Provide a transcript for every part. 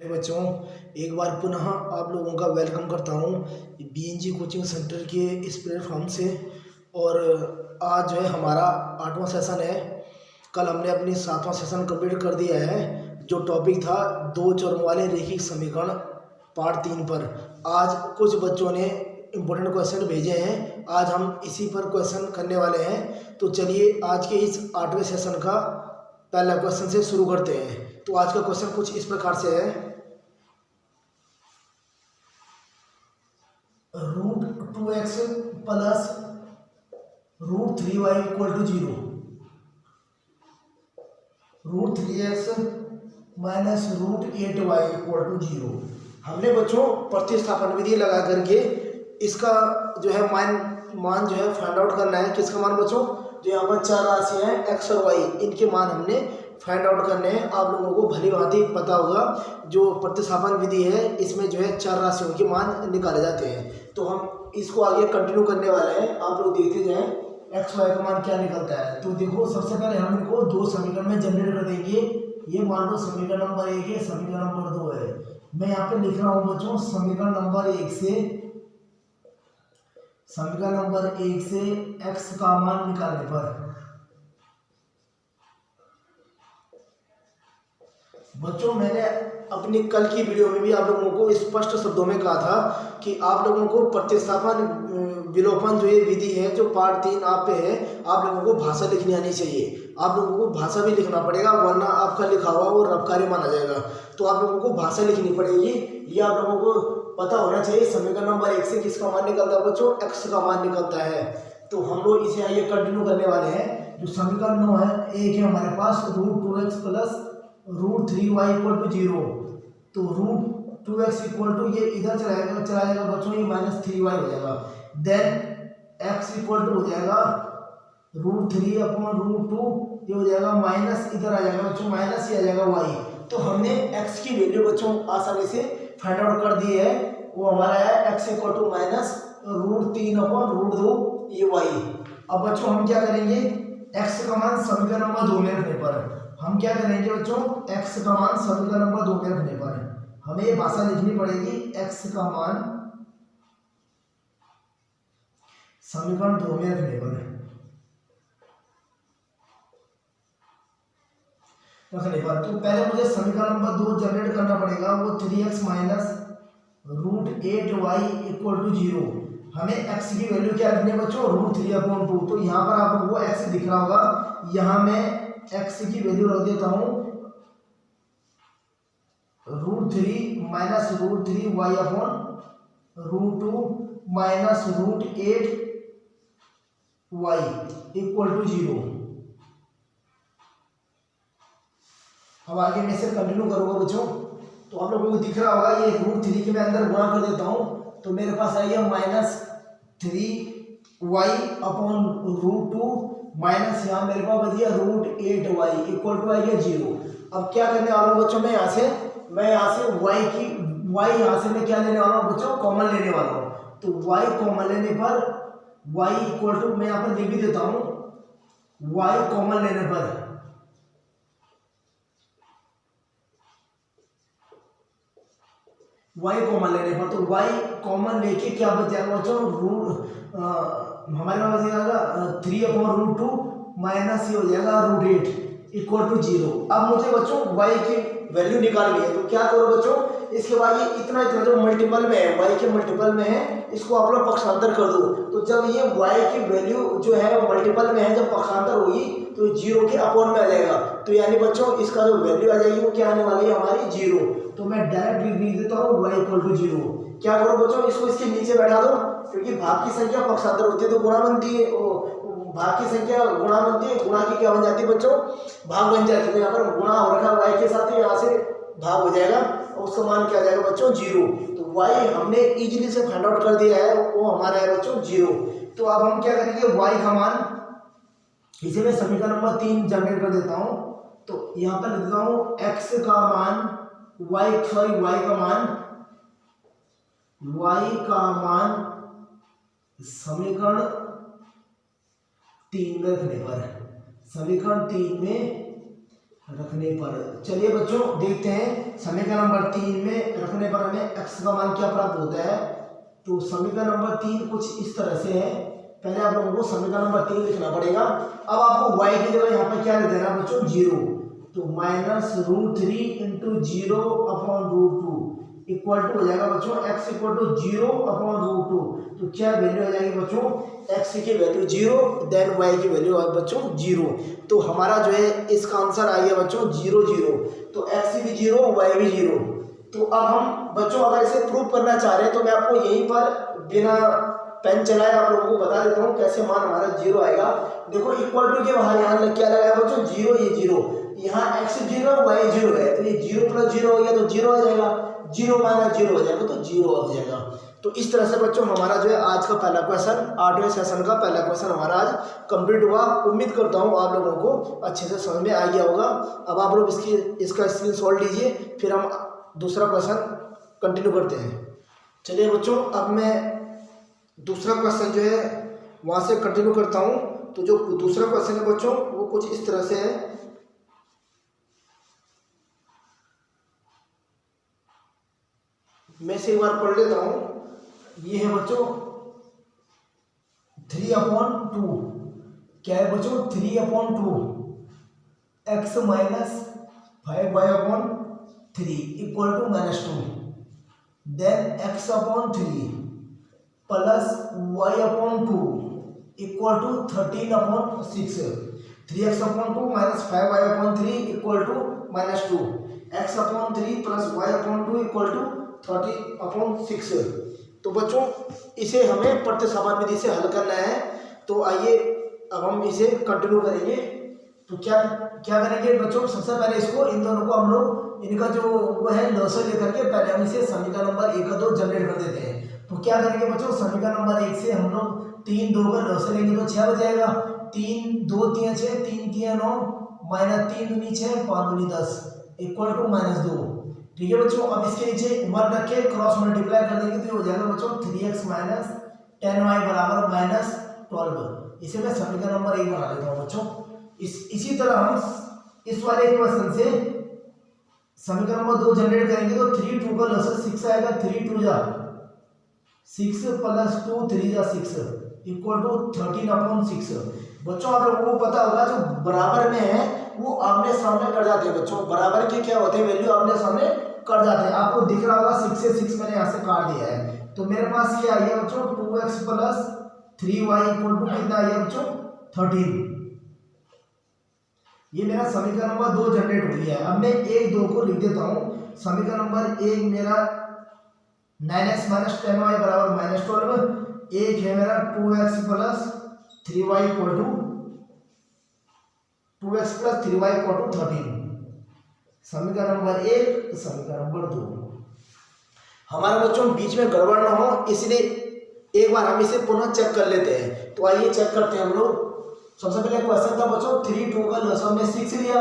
बच्चों, एक बार पुनः आप लोगों का वेलकम करता हूं बीएनजी कोचिंग सेंटर के इस प्लेटफॉर्म से। और आज जो है हमारा 8वां सेशन है। कल हमने अपनी 7वां सेशन कंप्लीट कर दिया है। जो टॉपिक था दो चरों वाले रैखिक समीकरण पार्ट 3 पर। आज कुछ बच्चों ने इम्पोर्टेंट क्वेश्चन भेजे हैं, आज हम इसी पर क्वेश्चन करने वाले हैं। तो चलिए आज के इस 8वें सेशन का पहला क्वेश्चन से शुरू करते हैं। तो आज का क्वेश्चन कुछ इस प्रकार से है, √2x plus √3y equal to 0, √3x minus √8y equal to 0। हमने बच्चों प्रतिस्थापन विधि लगा करके इसका जो है मान जो है फाइंड आउट करना है। किसका मान बच्चों? जो यहाँ पर चार राशि हैं x और y, इनके मान हमने फाइंड आउट करने हैं। आप लोगों को भली भांति पता होगा जो प्रतिस्थापन विधि है इसमें जो है चार राशियों के मान निकाले जाते हैं। तो हम इसको आगे कंटिन्यू करने वाले हैं, आप लोग देखते जाएं एक्स वाई का मान क्या निकलता है। तो देखो, सबसे पहले हम इनको दो समीकरण में जनरेट कर देंगे। ये मान लो समीकरण नंबर 1 है, समीकरण नंबर 2 है। मैं यहाँ पे लिख रहा हूँ बच्चों समीकरण नंबर 1 से एक्स का मान निकालने पर बच्चों, मैंने अपनी कल की वीडियो में भी आप लोगों को स्पष्ट शब्दों में कहा था कि आप लोगों को प्रतिस्थापन विलोपन जो ये विधि है जो पार्ट 3 आप पे है, आप लोगों को भाषा लिखनी आनी चाहिए। आप लोगों को भाषा भी लिखना पड़ेगा, वरना आपका लिखा हुआ वो रबकारी माना जाएगा। तो आप लोगों को भाषा लिखनी पड़ेगी, ये आप लोगों को पता होना चाहिए। समीकरण नंबर 1 से किसका मान निकलता है बच्चों? एक्स का मान निकलता है। तो हम लोग इसे आइए कंटिन्यू करने वाले हैं। जो समीकरण 9 है, एक है हमारे पास √2x plus √3y equal to 0। तो √2x इक्वल टू ये इधर चलाएगा बच्चों, ये -3y हो जाएगा। देन x इक्वल टू हो जाएगा √3 अपॉन √2, ये हो जाएगा माइनस, इधर आ जाएगा बच्चों माइनस, ये आ जाएगा y। तो हमने x की वैल्यू बच्चों आसानी से फाइंड आउट कर दी है। वो हमारा है x equal to minus √3 upon √2, ये y। अब बच्चों हम क्या करेंगे, x का मान समीकरण नंबर 2 में रखने पर हम क्या करेंगे बच्चों, x का मान समीकरण नंबर 2 में रखने पर हमें ये भाषा लिखनी पड़ेगी। x का मान समीकरण 2 में रखने पर तो पहले मुझे समीकरण नंबर 2 जनरेट करना पड़ेगा। वो 3x minus √8y equal to 0। हमें x की वैल्यू क्या रखनी है बच्चों? √3 अपॉन 2। तो यहाँ पर आप लोगों को x दिख रहा होगा, यहाँ मैं x की वैल्यू रख देता हूँ √3 minus √3y upon √2 minus √8y equal to 0। अब आगे मैं इसे कंटिन्यू करूंगा बच्चों। तो आप लोगों को दिख रहा होगा, ये √3 के मैं अंदर गुणा कर देता हूँ, तो मेरे पास आएगा -3y अपॉन √2 माइनस, यहाँ मेरे पास बच गया √8y इक्वल टू आएगा 0। अब क्या करने वाला हूँ बच्चों, मैं यहाँ से y यहाँ से मैं क्या लेने वाला हूँ बच्चों? कॉमन लेने वाला हूँ। तो y कॉमन लेने पर y इक्वल टू, मैं यहाँ पर लिख भी देता हूँ, y कॉमन लेने पर तो y कॉमन लेके क्या बच जाएगा बच्चों? हमारे पास बच जाएगा 3 अपॉन √2 माइनस, ये हो जाएगा √8 इक्वल टू 0। अब मुझे बच्चों y की वैल्यू निकालनी है। तो क्या करो बच्चों, इसके बाद ये इतना जो मल्टीपल में है, y के मल्टीपल में है, इसको आप लोग पक्षांतर कर दो। तो जब ये y की वैल्यू जो है मल्टीपल में है, जब पक्षांतर होगी तो 0 के अपॉन में आ जाएगा। तो यानी बच्चों इसका जो वैल्यू आ जाएगी वो क्या आने वाली है हमारी? 0। तो मैं डायरेक्ट लिख देता हूँ y इक्वल टू 0। क्या करो बच्चों, इसको इसके नीचे बैठा दो, क्योंकि भाग की संख्या पक्षांतर होती है तो गुणा बनती है, भाग की संख्या गुणा बनती है, गुणा की क्या बन जाती है बच्चों? भाग बन जाती है। तो यहाँ पर गुणा हो रखा y के साथ, यहाँ से भाग हो जाएगा और उसका मान क्या आ जाएगा बच्चों? 0। तो y हमने इजीली से फाइंड आउट कर दिया है, वो हमारा है बच्चों 0। तो अब हम क्या करेंगे, y का मान, इसे मैं समीकरण नंबर 3 जनरेट कर देता हूँ। तो यहाँ पर लिख देता हूँ x का मान y का मान समीकरण 3 में रखने पर, समीकरण 3 में रखने पर। चलिए बच्चों देखते हैं समीकरण नंबर 3 में रखने पर हमें x का मान क्या प्राप्त होता है। तो समीकरण नंबर 3 कुछ इस तरह से है। पहले आप लोगों को समीकरण नंबर 3 लिखना पड़ेगा। अब आपको y की जगह यहाँ पे क्या लिख देना बच्चों, 0। तो -√3 इंटू 0/√2 इक्वल टू हो जाएगा बच्चों x इक्वल टू 0/√2। तो क्या वैल्यू हो जाएगी बच्चों, x की वैल्यू 0 देन y की वैल्यू है बच्चों 0। तो हमारा जो है इसका आंसर आ गया बच्चों 0 0। तो x भी 0 y भी 0। तो अब हम बच्चों अगर इसे प्रूव करना चाह रहे हैं तो मैं आपको यहीं पर बिना पेन चलाए आप लोगों को बता देता हूँ कैसे मान हमारा 0 आएगा। देखो इक्वल टू के बाहर यहाँ क्या लगाया बच्चों, 0 ये 0, यहाँ x 0 y 0 है, तो ये 0 + 0 हो गया तो 0 आ जाएगा, 0 - 0 हो जाएगा तो 0 हो जाएगा। तो इस तरह से बच्चों हमारा जो है आज का पहला क्वेश्चन, 8वें सेशन का पहला क्वेश्चन हमारा आज कंप्लीट हुआ। उम्मीद करता हूँ आप लोगों को अच्छे से समझ में आ गया होगा। अब आप लोग इसका स्क्रीनशॉट लीजिए, फिर हम दूसरा क्वेश्चन कंटिन्यू करते हैं। चलिए बच्चों अब मैं दूसरा क्वेश्चन जो है वहाँ से कंटिन्यू करता हूँ। तो जो दूसरा क्वेश्चन है बच्चों वो कुछ इस तरह से है। मैं इसे एक बार पढ़ लेता हूँ। ये है बच्चों 3/2। क्या है बच्चों, 3/2 x - 5y/3 equal to -2। Then x/3 plus y/2 equal to 13/6। 3x/2 - 5y/3 equal to -2। x/3 plus y/2 equal to 13/6। तो बच्चों इसे हमें प्रतिस्थापन विधि से हल करना है। तो आइए अब हम इसे कंटिन्यू करेंगे। तो क्या करेंगे बच्चों, सबसे पहले इसको इन दोनों को हम लोग इनका जो वो है लॉसर लेकर के पहले हम इसे समीकरण नंबर 1 और 2 जनरेट कर देते हैं। तो क्या करेंगे बच्चों, समीकरण नंबर 1 से हम लोग 3 2 का लॉसर लेंगे तो 6 बचेगा। 3 2 3 6 3 3 9 -3 दूनी 6 5 दूनी 10 इक्वल टू -2। ठीक है बच्चों, अब इसके नीचे 1 रख के क्रॉस मल्टीप्लाई कर देंगे तो ये हो जाएगा बच्चों 3x - 10y = -12। इसे मैं समीकरण नंबर 1 बना लेता हूँ बच्चों। इसी तरह हम इस वाले क्वेश्चन से समीकरण नंबर 2 जनरेट करेंगे तो 3 2 का लॉसर 6 आएगा। 3 2 जा 6 प्लस 2 3 जा 6 इक्वल टू 13/6। बच्चों आप लोगों को पता होगा जो बराबर में है वो आमने सामने कर जाते हैं। बच्चों बराबर के क्या होते हैं, वैल्यू आमने सामने कर जाते हैं। आपको दिख रहा होगा 6 से 6 मैंने यहाँ से काट दिया है। तो मेरे पास क्या आ गया बच्चों, 2x plus 3y equal to कितना आ गया बच्चों 13। ये मेरा समीकरण नंबर 2 जनरेट हो गया है। अब मैं 1 2 को लिख देता हूँ। समीकरण नंबर 1 मेरा 9x - 10y = -12। एक है मेरा 2x plus 3y equal to 2x plus 3y equal to 13। समीकरण नंबर 1 समीकरण नंबर 2। हमारे बच्चों बीच में गड़बड़ ना हो इसलिए एक बार हम इसे पुनः चेक कर लेते हैं। तो आइए चेक करते हैं हम लोग। सबसे पहले क्वेश्चन था बच्चों 3 2 का लॉसर में 6 लिया।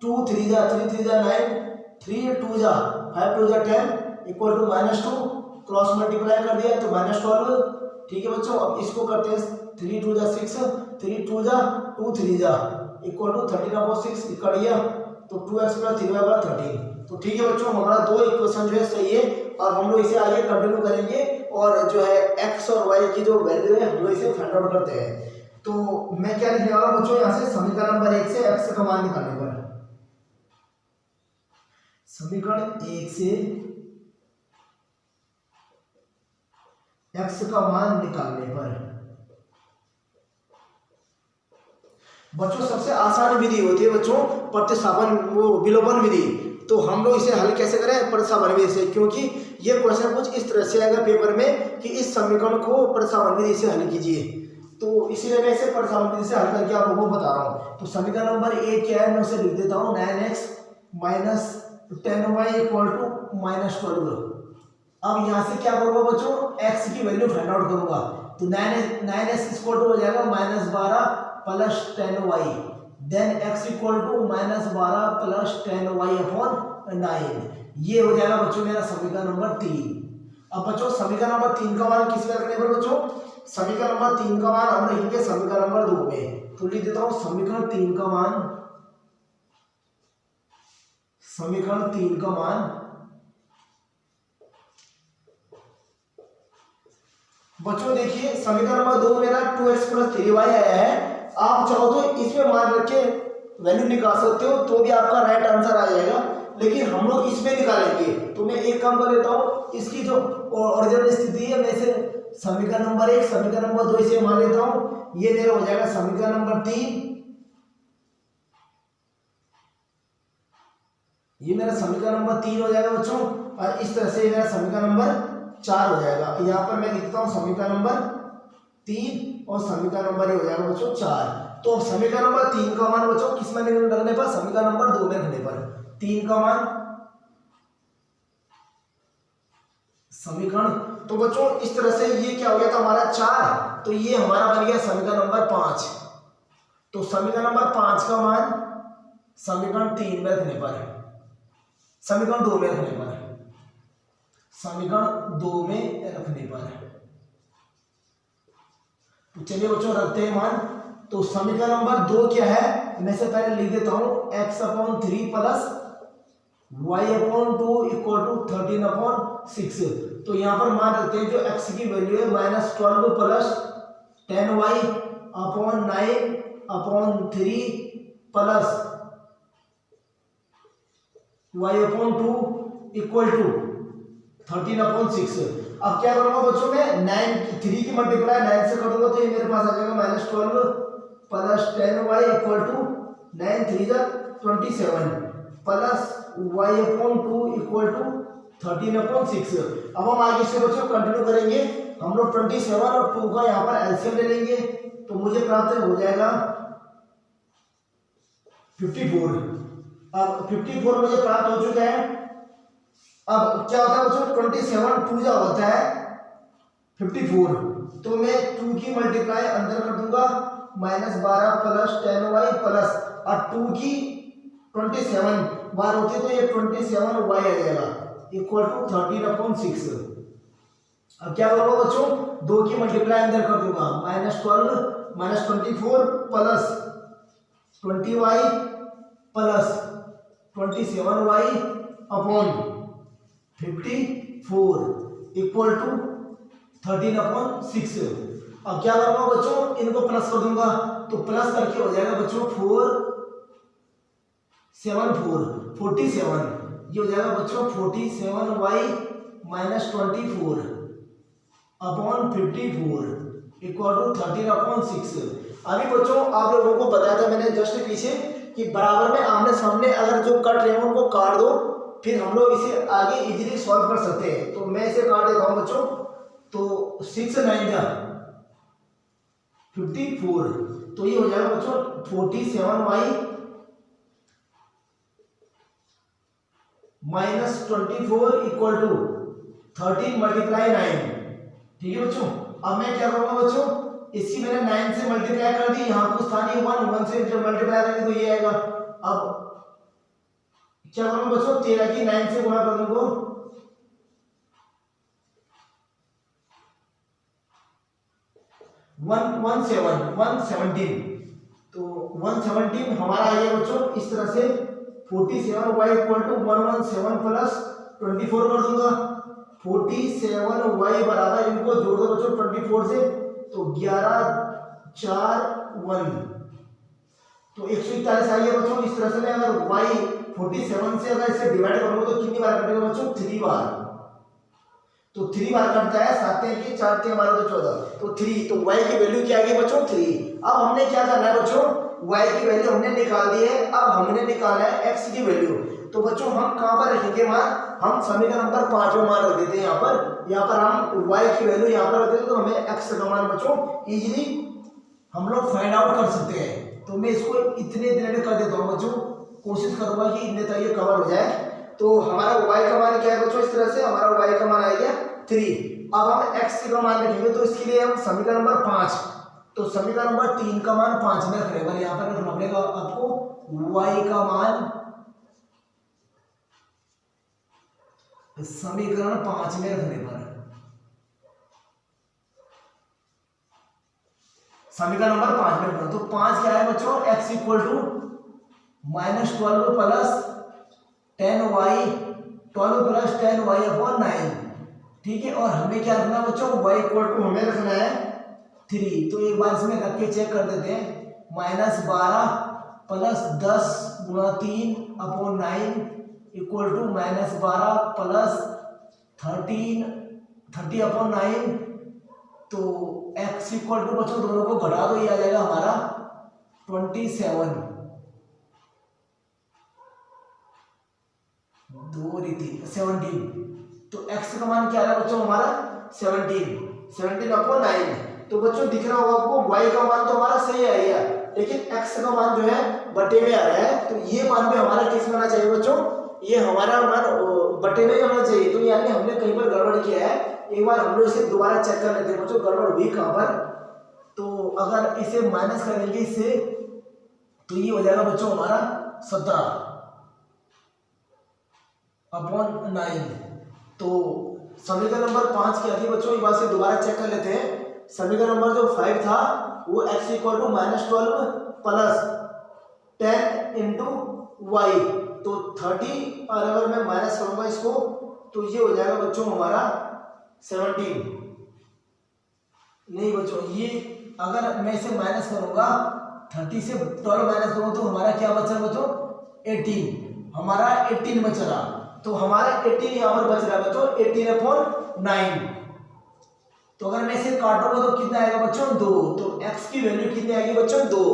2 3 जा 3 3 जा 9 3 2 जा 5 2 जा 10 इक्वल टू -2। क्रॉस मल्टीप्लाई कर दिया तो -12। ठीक है बच्चों, अब इसको करते हैं 3 2 जा 6 3 2 जा 2 3 जा इक्वल टू 13/6 कर दिया तो 2x प्लस 3y = 13। तो ठीक है बच्चों, हमारा 2 इक्वेशन जो है सही है। और हम लोग इसे आगे कंटिन्यू करेंगे और जो है x और y की जो वैल्यू है हम लोग इसे फाइंड आउट करते हैं। तो मैं क्या लिखने वाला हूं बच्चों, यहाँ से समीकरण नंबर 1 से x का मान निकालने पर, समीकरण 1 से x का मान निकालने पर बच्चों सबसे आसान विधि होती है बच्चों प्रतिस्थापन वो विलोपन विधि। तो हम लोग इसे हल कैसे करें, प्रतिस्थापन विधि से, क्योंकि ये क्वेश्चन कुछ इस तरह से आएगा पेपर में कि इस समीकरण को प्रतिस्थापन विधि से हल कीजिए। तो इसीलिए मैं इसे प्रतिस्थापन विधि से हल करके आप लोगों को बता रहा हूँ। तो समीकरण नंबर 1 क्या है, मैं उसे लिख देता हूँ 9x - 10y = -12। अब यहाँ से क्या करूँगा बच्चों, x की वैल्यू फाइंड आउट करूँगा। तो 9x हो जाएगा -12 plus 10y। Then x equal to -12 plus 10y/9। ये हो जाएगा बच्चों मेरा समीकरण नंबर 3। अब बच्चों समीकरण नंबर 3 का मान किस में रखने पर बच्चों, समीकरण नंबर 3 का मान हम रखेंगे समीकरण नंबर 2 में। तो लिख देता हूँ समीकरण 3 का मान समीकरण 3 का मान बच्चों देखिए समीकरण नंबर 2 मेरा 2x + 3y आया है। आप चाहो तो इसमें मान रख के वैल्यू निकाल सकते हो तो भी आपका राइट आंसर आ जाएगा, लेकिन हम लोग इसमें निकालेंगे। तो मैं एक काम कर लेता हूँ, इसकी जो ओरिजिनल स्थिति है मैं इसे समीकरण नंबर 1 समीकरण नंबर 2 इसे मान लेता हूँ। ये मेरा हो जाएगा समीकरण नंबर 3, ये मेरा समीकरण नंबर 3 हो जाएगा बच्चों, और इस तरह से मेरा समीकरण नंबर 4 हो जाएगा। यहाँ पर मैं लिखता हूँ समीकरण नंबर 3 और समीकरण नंबर ये हो जाएगा बच्चों 4। तो अब समीकरण नंबर 3 का मान बच्चों किस में रखने पर, समीकरण नंबर 2 में रखने पर 3 का मान समीकरण, तो बच्चों इस तरह से ये क्या हो गया था हमारा 4, तो ये हमारा बन गया समीकरण नंबर 5। तो समीकरण नंबर 5 का मान समीकरण 3 में रखने पर, समीकरण 2 में रखने पर, समीकरण 2 में रखने पर, तो चलिए बच्चों रखते हैं मान। तो समीकरण नंबर 2 क्या है, मैं से पहले लिख देता हूं x/3 + y/2 = 13/6। तो यहां पर मान रखते हैं जो x की वैल्यू है -12 + 10y/9/3 + y/2 = 13/6। अब क्या करूंगा बच्चों मैं 3 की मल्टीप्लाई 9 से करूंगा तो ये मेरे पास आ जाएगा -12 + 10y = 9 3 27 + y/2 = 13/6। अब हम आगे से बच्चों कंटिन्यू करेंगे। हम लोग 27 और 2 का यहाँ पर एलसीएम ले लेंगे तो मुझे प्राप्त हो जाएगा 54। अब 54 मुझे प्राप्त हो चुका है। अब क्या होता है बच्चों 27 2 जा होता है 54, तो मैं 2 की मल्टीप्लाई अंदर कर दूंगा -12 + 10y प्लस और 2 की 27 बार होती है तो ये 27y आ जाएगा = 13/6। अब क्या करूंगा बच्चों 2 की मल्टीप्लाई अंदर कर दूंगा -12 -24 plus 20y plus 27y upon 54 = 13/6। अब क्या करूंगा बच्चों इनको प्लस कर दूंगा तो प्लस करके हो जाएगा बच्चों 47 ये हो जाएगा बच्चों 47y -24 अपॉन 54 = 13/6। अभी बच्चों आप लोगों को बताया था मैंने जस्ट पीछे कि बराबर में आमने सामने अगर जो कट रहे हैं उनको काट दो, फिर हम लोग इसे आगे इजीली सॉल्व कर सकते हैं। तो मैं इसे काट देता हूं बच्चों, तो 6 9 जा 54, तो ये हो जाएगा बच्चों 47y -24 = 13 × 9। ठीक है बच्चों। अब मैं क्या करूंगा बच्चों इसकी मैंने 9 से मल्टीप्लाई कर दी, यहाँ को स्थानीय 1 से जब मल्टीप्लाई करेंगे तो ये आएगा। अब क्या करूंगा बच्चों 13 की 9 से गुणा कर दूंगा 117, तो 117 हमारा आ गया बच्चों इस तरह से 47y = 117 प्लस 24 कर दूंगा 47y बराबर इनको जोड़ दो बच्चों 24 से तो 11 4 1, तो 141 आ गया बच्चों। इस तरह से मैं अगर y 47 से अगर इसे डिवाइड करूंगा तो कितनी बार कटेगा बच्चों 3 बार, तो 3 बार कटता है 7 के 4 के हमारा तो 14, तो 3, तो y की वैल्यू क्या आ गई बच्चों 3। अब हमने क्या करना है बच्चों y की वैल्यू हमने निकाल दी है, अब हमने निकाला है x की वैल्यू। तो बच्चों हम कहां पर रखेंगे मान, हम समीकरण नंबर 5 में मान रख देते हैं। यहाँ पर हम y की वैल्यू यहाँ पर रख देते तो हमें x का मान बच्चों इजीली हम लोग फाइंड आउट कर सकते हैं। तो मैं इसको इतने दिन में कर देता हूँ बच्चों, कोशिश करूंगा कि इतने तक ये कवर हो जाए। तो हमारा y का मान क्या है बच्चों, इस तरह से हमारा y का मान आ गया 3। अब हम x का मान रखेंगे तो इसके लिए हम समीकरण नंबर 5, तो समीकरण नंबर 3 का मान 5 में रखने पर यहाँ पर रखना पड़ेगा आपको y का मान समीकरण 5 में रखने पर, समीकरण नंबर 5 में रखना। तो 5 क्या है बच्चों x = -12 plus 10y 12 plus 10y upon 9, ठीक है। और हमें क्या रखना है बच्चों, y इक्वल टू हमें रखना है 3। तो एक बार इसमें रख के चेक कर देते हैं। -12 प्लस 10 गुणा 3 upon 9 equal to -12 plus 30 upon 9। तो x इक्वल टू बच्चों दोनों को घटा दो, ये आ जाएगा हमारा 27, 17। तो x का मान क्या है बच्चों हमारा 17 अपॉन 9। तो बच्चों दिख रहा होगा आपको y का मान तो हमारा सही आ गया, लेकिन x का मान जो है बटे में आ रहा है। तो ये मान भी हमारा किस में आना चाहिए बच्चों, ये हमारा मान बटे में होना चाहिए। तो यानी हमने कहीं पर गड़बड़ किया है। एक बार हम लोग इसे दोबारा चेक कर लेते हैं बच्चों, गड़बड़ हुई कहाँ पर। तो अगर इसे माइनस करेंगे इससे, तो ये हो जाएगा बच्चों हमारा 17 अपॉन 9। तो समीकरण नंबर 5 क्या थी बच्चों, एक बार से दोबारा चेक कर लेते हैं। समीकरण नंबर जो 5 था वो x equal to -12 plus 10 into y, तो 30, और अगर मैं माइनस करूंगा इसको तो ये हो जाएगा बच्चों हमारा 17। नहीं बच्चों, ये अगर मैं इसे माइनस करूंगा 30 से 12 माइनस करूंगा तो हमारा क्या बच रहा बच्चों 18, हमारा 18 बच रहा। तो हमारा 18 यहाँ पर बच रहा है बच्चों 18/9। तो अगर मैं इसे काटूंगा तो कितना आएगा बच्चों 2। तो x की वैल्यू कितनी आएगी बच्चों 2।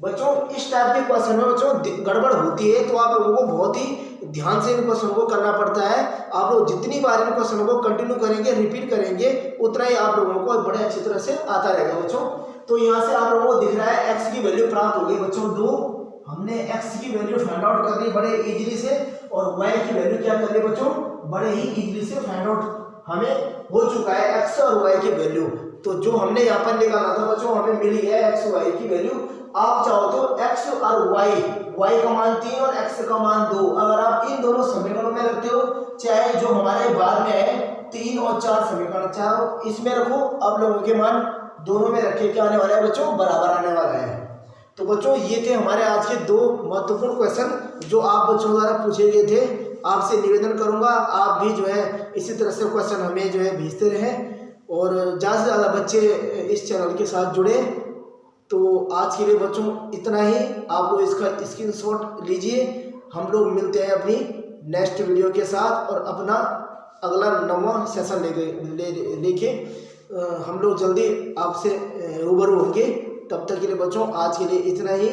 बच्चों इस टाइप के क्वेश्चन में बच्चों गड़बड़ होती है, तो आप लोगों को बहुत ही ध्यान से इन क्वेश्चन को करना पड़ता है। आप लोग जितनी बार इन क्वेश्चन को कंटिन्यू करेंगे, रिपीट करेंगे, उतना ही आप लोगों को बड़े अच्छी तरह से आता रहेगा बच्चों। तो यहाँ से आप लोगों को दिख रहा है x की वैल्यू प्राप्त हो गई बच्चों 2। हमने x की वैल्यू फाइंड आउट कर ली बड़े इजीली से, और y की वैल्यू क्या कर ली बच्चों बड़े ही इजीली से फाइंड आउट हमें हो चुका है x और y की वैल्यू। तो जो हमने यहाँ पर निकाला था बच्चों हमें मिली है x y की वैल्यू। आप चाहो तो x और y का मान 3 और x का मान 2, अगर आप इन दोनों समीकरणों में रखते हो, चाहे जो हमारे बाद में है 3 और 4 समीकरण, चाहे इसमें रखो, आप लोगों के मान दोनों में रखे क्या आने वाला है बच्चों बराबर आने वाला है। तो बच्चों ये थे हमारे आज के 2 महत्वपूर्ण क्वेश्चन जो आप बच्चों द्वारा पूछे गए थे। आपसे निवेदन करूंगा आप भी जो है इसी तरह से क्वेश्चन हमें जो है भेजते रहें, और ज़्यादा से ज़्यादा बच्चे इस चैनल के साथ जुड़े। तो आज के लिए बच्चों इतना ही, आप लोग इसका स्क्रीनशॉट लीजिए। हम लोग मिलते हैं अपनी नेक्स्ट वीडियो के साथ, और अपना अगला 9वां सेशन लेके हम लोग जल्दी आपसे रूबरू होंगे। तब तक के लिए बच्चों आज के लिए इतना ही।